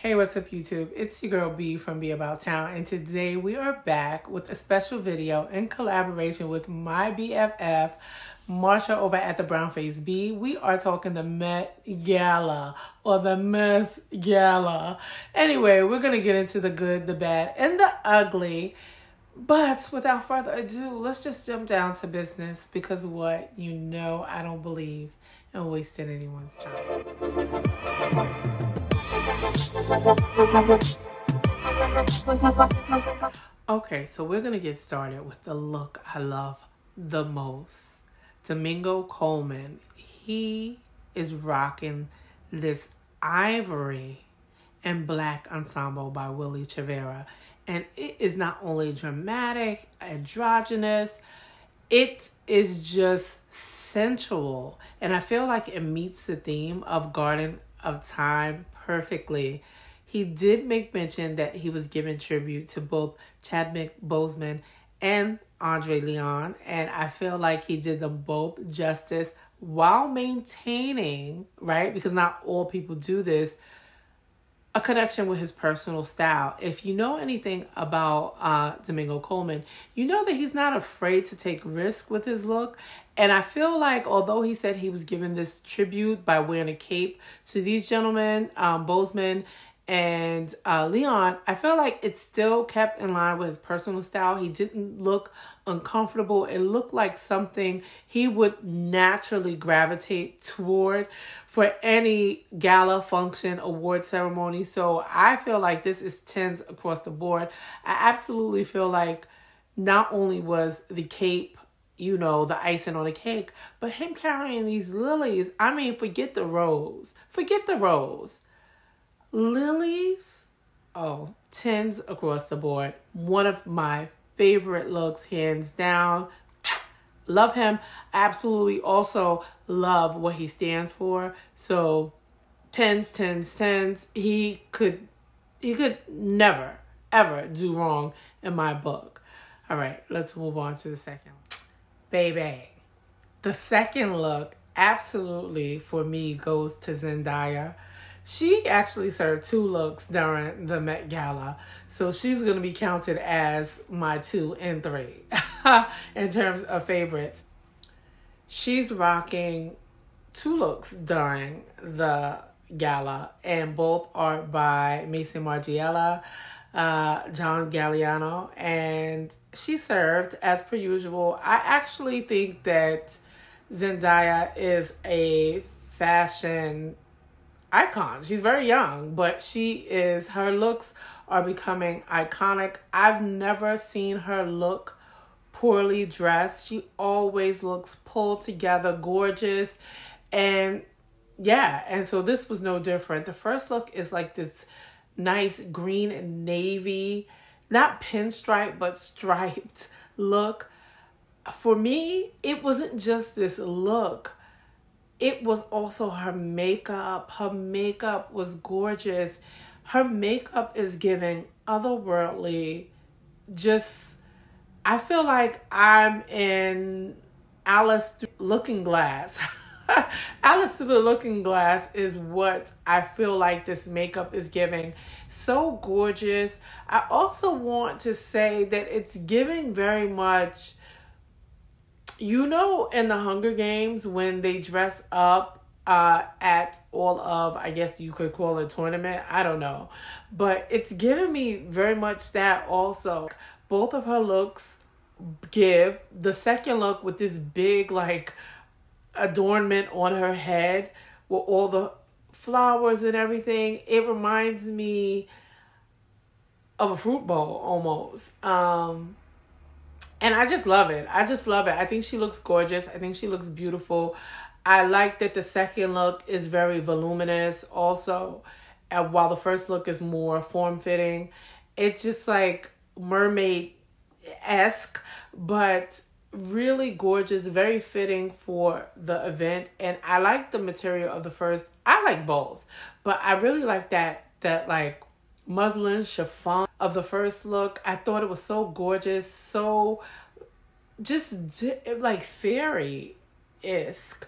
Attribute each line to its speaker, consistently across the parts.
Speaker 1: Hey, what's up YouTube? It's your girl B from Be About Town, and today we are back with a special video in collaboration with my BFF, Marsha over at the Brownface B. We are talking the Met Gala, or the Met Gala. Anyway, we're going to get into the good, the bad, and the ugly. But without further ado, let's just jump down to business, because what? You know I don't believe in wasting anyone's time. Okay, so we're gonna get started with the look I love the most. Domingo Coleman, he is rocking this ivory and black ensemble by Willie Chavera, and it is not only dramatic, androgynous, it is just sensual, and I feel like it meets the theme of Garden of Time perfectly. He did make mention that he was giving tribute to both Chadwick Boseman and Andre Leon, and I feel like he did them both justice while maintaining, right, because not all people do this, a connection with his personal style. If you know anything about Domingo Coleman, you know that he's not afraid to take risks with his look. And I feel like although he said he was giving this tribute by wearing a cape to these gentlemen, Boseman and Leon, I feel like it still kept in line with his personal style. He didn't look uncomfortable. It looked like something he would naturally gravitate toward for any gala, function, award ceremony. So I feel like this is 10s across the board. I absolutely feel like not only was the cape, you know, the icing on the cake, but him carrying these lilies. I mean, forget the rose. Forget the rose. Lilies, oh, 10s across the board. One of my favorite looks, hands down. Love him. Absolutely also love what he stands for. So 10s, 10s, 10s. He could never, ever do wrong in my book. All right, let's move on to the second one. Baby. The second look absolutely for me goes to Zendaya. She actually served 2 looks during the Met Gala, so she's going to be counted as my 2 and 3 in terms of favorites. She's rocking 2 looks during the gala, and both are by Mason Margiela, John Galliano, and she served as per usual. I actually think that Zendaya is a fashion icon. She's very young, but her looks are becoming iconic. I've never seen her look poorly dressed. She always looks pulled together, gorgeous. And yeah, and so this was no different. The first look is like this nice green and navy, not pinstripe, but striped look. For me, it wasn't just this look. It was also her makeup. Her makeup was gorgeous. Her makeup is giving otherworldly. Just, I feel like I'm in Alice Through the Looking Glass. Alice Through the Looking Glass is what I feel like this makeup is giving. So gorgeous. I also want to say that it's giving very much, you know, in the Hunger Games when they dress up at all of, I guess you could call it a tournament. I don't know. But it's giving me very much that also. Both of her looks give. The second look with this big like adornment on her head with all the flowers and everything. It reminds me of a fruit bowl almost. And I just love it. I just love it. I think she looks gorgeous. I think she looks beautiful. I like that the second look is very voluminous also, while the first look is more form-fitting. It's just like mermaid-esque, but really gorgeous, very fitting for the event. And I like the material of the first. I like both, but I really like that like muslin chiffon of the first look. I thought it was so gorgeous, so just like fairy-esque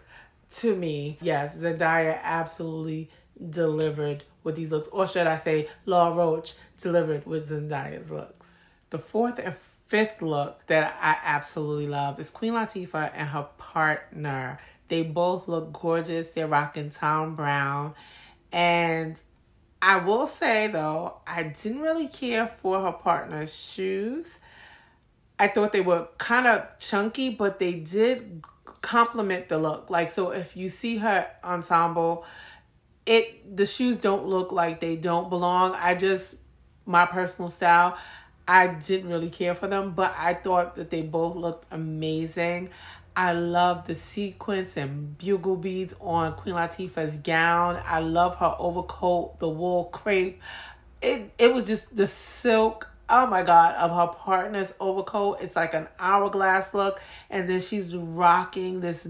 Speaker 1: to me. Yes, Zendaya absolutely delivered with these looks. Or should I say, Laura Roach delivered with Zendaya's looks. The fourth and fifth look that I absolutely love is Queen Latifah and her partner. They both look gorgeous. They're rocking Tom Brown. And I will say, though, I didn't really care for her partner's shoes. I thought they were kind of chunky, but they did complement the look. Like, so if you see her ensemble, the shoes don't look like they don't belong. My personal style, I didn't really care for them, but I thought that they both looked amazing. I love the sequins and bugle beads on Queen Latifah's gown. I love her overcoat, the wool crepe. It was just the silk, oh my God, of her partner's overcoat. It's like an hourglass look. And then she's rocking this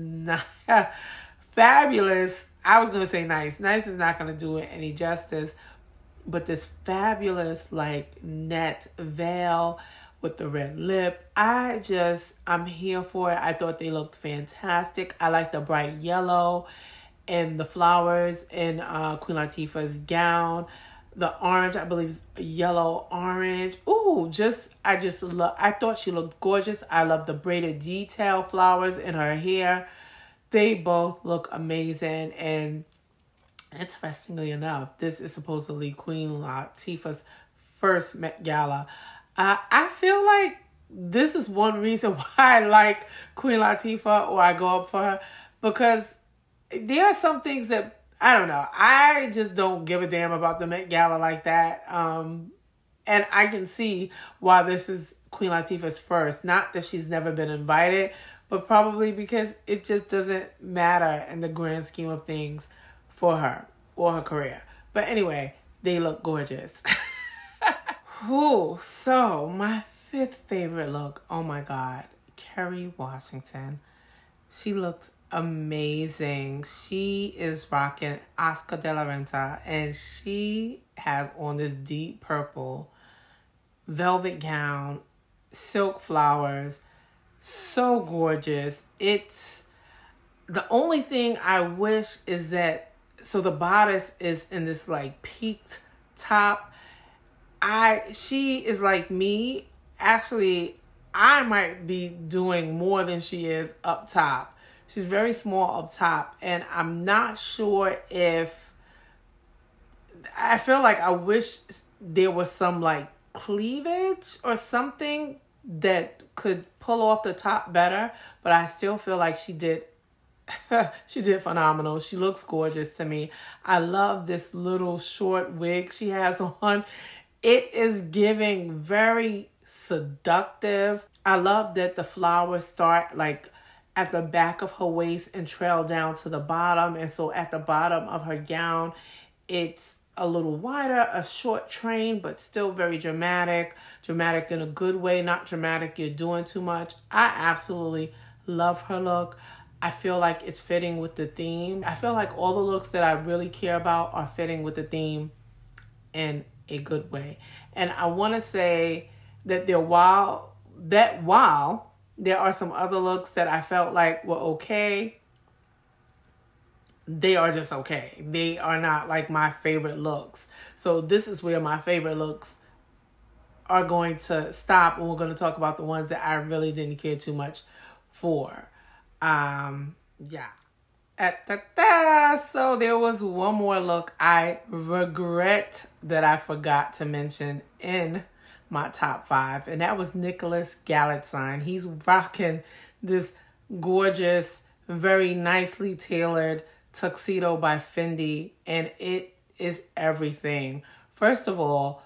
Speaker 1: fabulous, I was going to say nice. Nice is not going to do it any justice. But this fabulous like net veil with the red lip. I'm here for it. I thought they looked fantastic. I like the bright yellow and the flowers in Queen Latifah's gown. The orange, I believe, is yellow orange. Ooh, I thought she looked gorgeous. I love the braided detail flowers in her hair. They both look amazing. And interestingly enough, this is supposedly Queen Latifah's first Met Gala. I feel like this is one reason why I like Queen Latifah, or I go up for her, because there are some things that, I don't know, I just don't give a damn about the Met Gala like that. And I can see why this is Queen Latifah's first. Not that she's never been invited, but probably because it just doesn't matter in the grand scheme of things for her or her career. But anyway, they look gorgeous. Ooh, so my fifth favorite look, oh my God, Terri Washington. She looked amazing. She is rocking Oscar de la Renta, and she has on this deep purple velvet gown, silk flowers, so gorgeous. It's the only thing I wish is that, so the bodice is in this like peaked top. She is like me. Actually, I might be doing more than she is up top. She's very small up top, and I'm not sure if, I feel like I wish there was some like cleavage or something that could pull off the top better, but I still feel like she did phenomenal. She looks gorgeous to me. I love this little short wig she has on. It is giving very seductive. I love that the flowers start like at the back of her waist and trail down to the bottom. And so at the bottom of her gown, it's a little wider, a short train, but still very dramatic. Dramatic in a good way, not dramatic you're doing too much. I absolutely love her look. I feel like it's fitting with the theme. I feel like all the looks that I really care about are fitting with the theme in a good way. And I want to say that while there are some other looks that I felt like were okay, they are just okay. They are not like my favorite looks. So this is where my favorite looks are going to stop, and we're going to talk about the ones that I really didn't care too much for. Yeah. So there was one more look I regret that I forgot to mention in my top 5, and that was Nicholas Galitzine. He's rocking this gorgeous, very nicely tailored tuxedo by Fendi, and it is everything. First of all,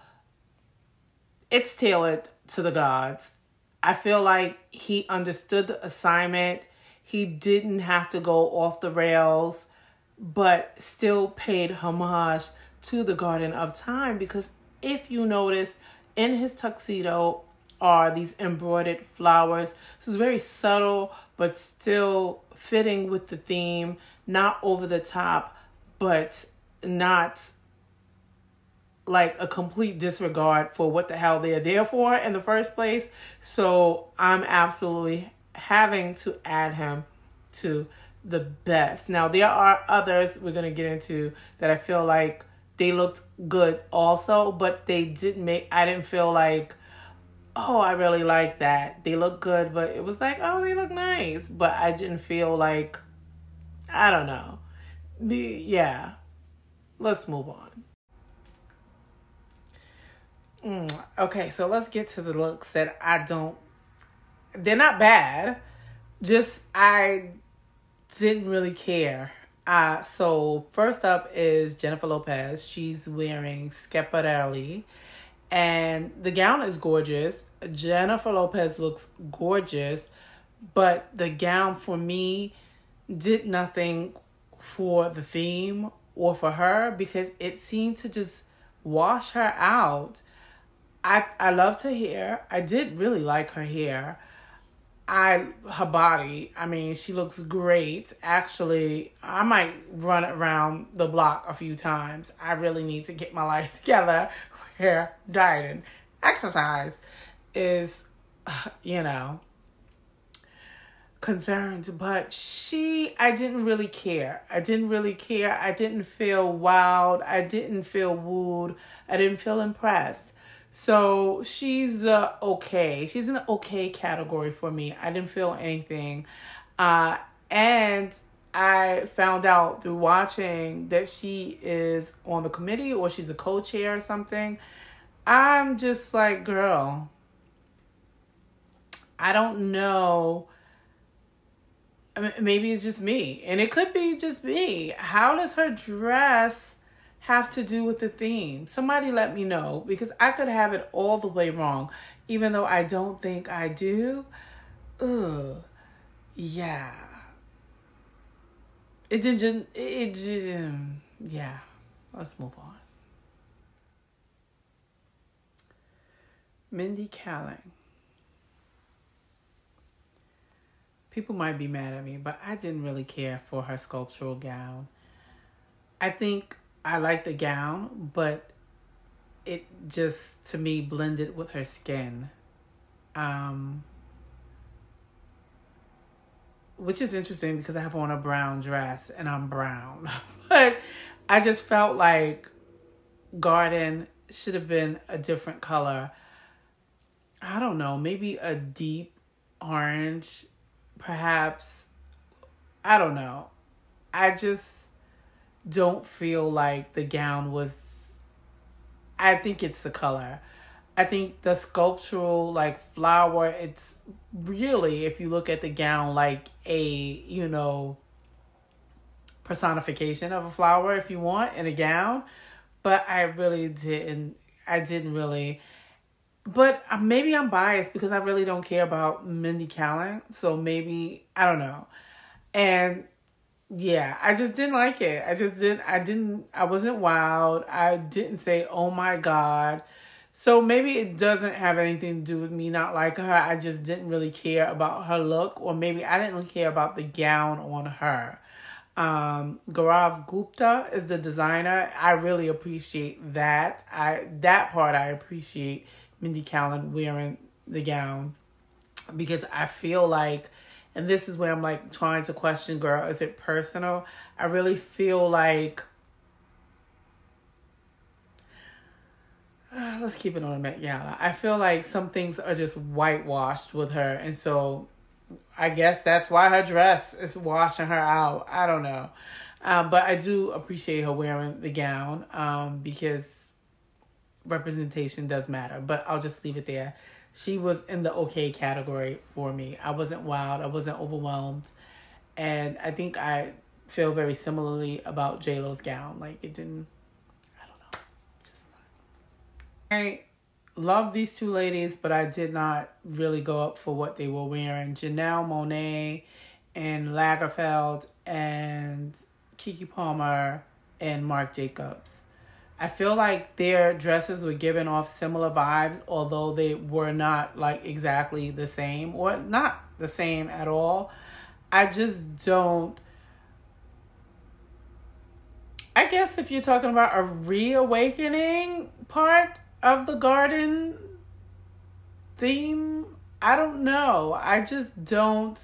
Speaker 1: it's tailored to the gods. I feel like he understood the assignment. He didn't have to go off the rails, but still paid homage to the Garden of Time, because if you notice, in his tuxedo are these embroidered flowers. So it's very subtle, but still fitting with the theme, not over the top, but not like a complete disregard for what the hell they're there for in the first place. So I'm absolutely having to add him to the best. Now, there are others we're going to get into that I feel like they looked good also, but they didn't make, I didn't feel like, oh, I really like that. They look good, but it was like, oh, they look nice. But I didn't feel like, I don't know. Yeah. Let's move on. Okay, so let's get to the looks that they're not bad. Just, I didn't really care. So first up is Jennifer Lopez. She's wearing Schiaparelli. And the gown is gorgeous. Jennifer Lopez looks gorgeous. But the gown for me did nothing for the theme or for her, because it seemed to just wash her out. I loved her hair. I did really like her hair. Her body, I mean, she looks great. Actually, I might run around the block a few times. I really need to get my life together where diet and exercise is, concerned. But I didn't really care. I didn't feel wowed. I didn't feel wooed. I didn't feel impressed. So she's okay. She's in the okay category for me. I didn't feel anything. And I found out through watching that she is on the committee, or she's a co-chair or something. I'm just like, girl, I don't know. I mean, maybe it's just me. And it could be just me. How does her dress have to do with the theme? Somebody let me know, because I could have it all the way wrong, even though I don't think I do. Ugh. Yeah. Yeah. Let's move on. Mindy Kaling. People might be mad at me, but I didn't really care for her sculptural gown. I think I like the gown, but it just, to me, blended with her skin. Which is interesting, because I have on a brown dress and I'm brown. But I just felt like garden should have been a different color. I don't know, maybe a deep orange, perhaps. I don't know. I just don't feel like the gown was, I think it's the color. I think the sculptural, like, flower, it's really, if you look at the gown, like a, personification of a flower, if you want, in a gown. But I didn't really. But maybe I'm biased, because I really don't care about Mindy Kaling. So maybe, I don't know. And yeah, I just didn't like it. I wasn't wowed. I didn't say, oh my God. So maybe it doesn't have anything to do with me not liking her. I just didn't really care about her look, or maybe I didn't really care about the gown on her. Gaurav Gupta is the designer. I really appreciate that. That part I appreciate, Mindy Kaling wearing the gown, because I feel like, and this is where I'm like trying to question, girl, is it personal? I really feel like, let's keep it on the Met Gala. I feel like some things are just whitewashed with her. And so I guess that's why her dress is washing her out. I don't know. But I do appreciate her wearing the gown, because representation does matter. But I'll just leave it there. She was in the okay category for me. I wasn't wowed. I wasn't overwhelmed. And I think I feel very similarly about J-Lo's gown. Like, it didn't, I don't know. Just not. I love these two ladies, but I did not really go up for what they were wearing. Janelle, Monae, and Lagerfeld, and Kiki Palmer, and Marc Jacobs. I feel like their dresses were giving off similar vibes, although they were not like exactly the same, or not the same at all. I just don't. I guess if you're talking about a reawakening part of the garden theme, I don't know. I just don't.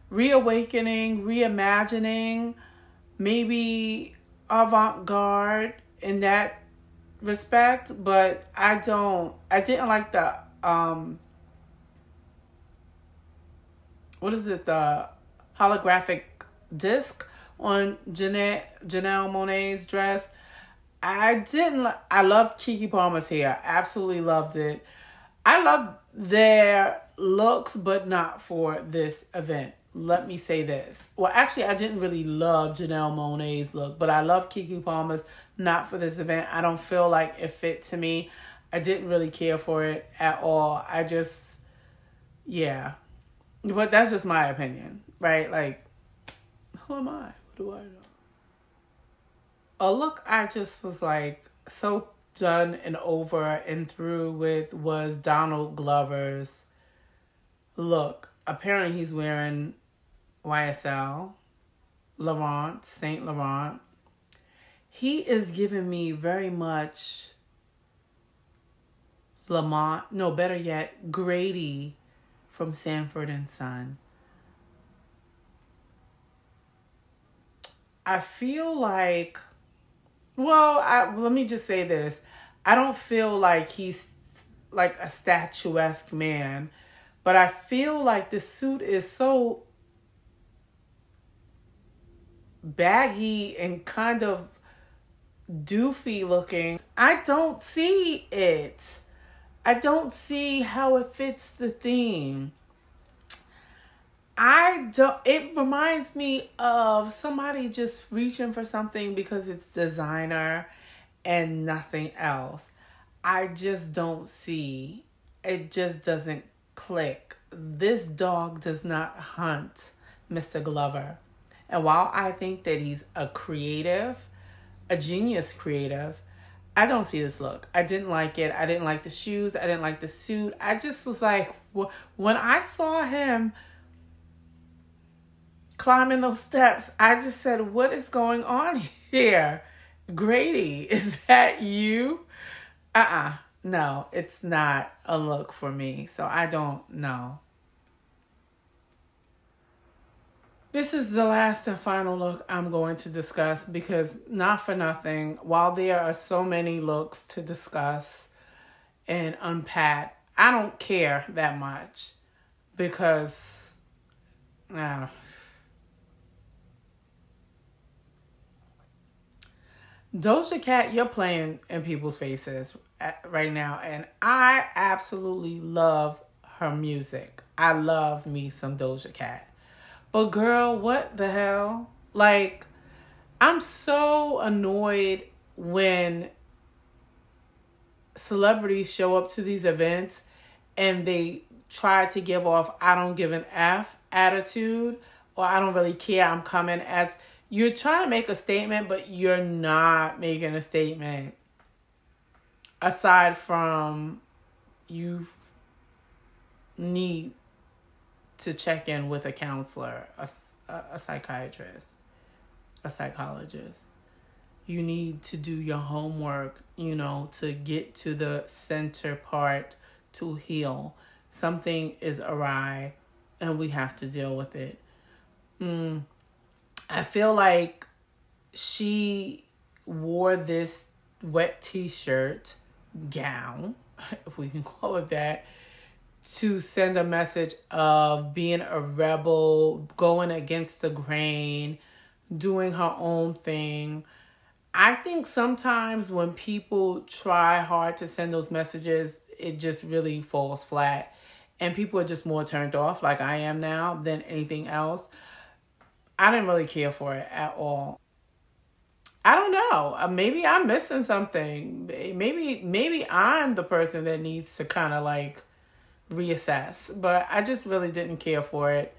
Speaker 1: Reawakening, reimagining, maybe avant-garde in that respect, but I didn't like the what is it, the holographic disc on Janelle Monae's dress. I loved Kiki Palmer's hair. Absolutely loved it. I loved their looks, but not for this event. Let me say this. Well, actually, I didn't really love Janelle Monae's look, but I love Kiki Palmer's, not for this event. I don't feel like it fit to me. I didn't really care for it at all. Yeah. But that's just my opinion, right? Like, who am I? What do I know? A look I just was like so done and over and through with was Donald Glover's look. Apparently he's wearing YSL, Saint Laurent. He is giving me very much better yet, Grady from Sanford and Son. I feel like, let me just say this. I don't feel like he's like a statuesque man, but I feel like the suit is so baggy and kind of doofy looking. I don't see it. I don't see how it fits the theme. It reminds me of somebody just reaching for something because it's designer and nothing else. I just don't see. It just doesn't click. This dog does not hunt Mr. Glover. And while I think that he's a genius creative, I don't see this look. I didn't like it. I didn't like the shoes. I didn't like the suit. I just was like, when I saw him climbing those steps, I just said, what is going on here? Grady, is that you? No, it's not a look for me. So I don't know. This is the last and final look I'm going to discuss because, not for nothing, while there are so many looks to discuss and unpack, I don't care that much because Doja Cat, you're playing in people's faces right now, and I absolutely love her music. I love me some Doja Cat. But girl, what the hell? Like, I'm so annoyed when celebrities show up to these events and they try to give off I don't give an F attitude, or I don't really care, I'm coming, as you're trying to make a statement, but you're not making a statement. Aside from you need to check in with a counselor, a psychiatrist, a psychologist. You need to do your homework, to get to the center part to heal. Something is awry and we have to deal with it. I feel like she wore this wet t-shirt gown, if we can call it that, to send a message of being a rebel, going against the grain, doing her own thing. I think sometimes when people try hard to send those messages, it just really falls flat. And people are just more turned off, like I am now, than anything else. I didn't really care for it at all. I don't know. Maybe I'm missing something. Maybe I'm the person that needs to kind of like reassess. But I just really didn't care for it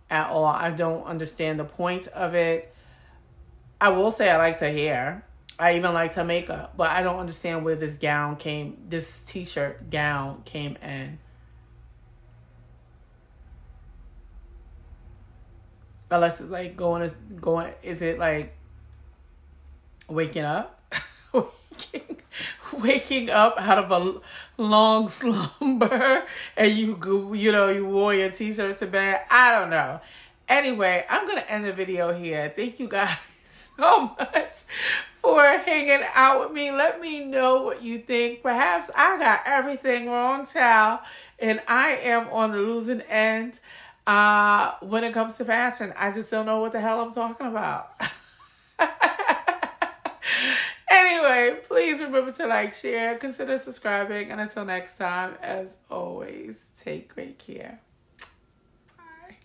Speaker 1: at all. I don't understand the point of it. I will say I liked her hair. I even liked her makeup. But I don't understand where this t-shirt gown came in. Unless it's like is it like waking up? waking up out of a long slumber and you wore your t-shirt to bed. I don't know. Anyway, I'm going to end the video here. Thank you guys so much for hanging out with me. Let me know what you think. Perhaps I got everything wrong, child, and I am on the losing end when it comes to fashion. I just don't know what the hell I'm talking about. Anyway, please remember to like, share, consider subscribing, and until next time, as always, take great care. Bye.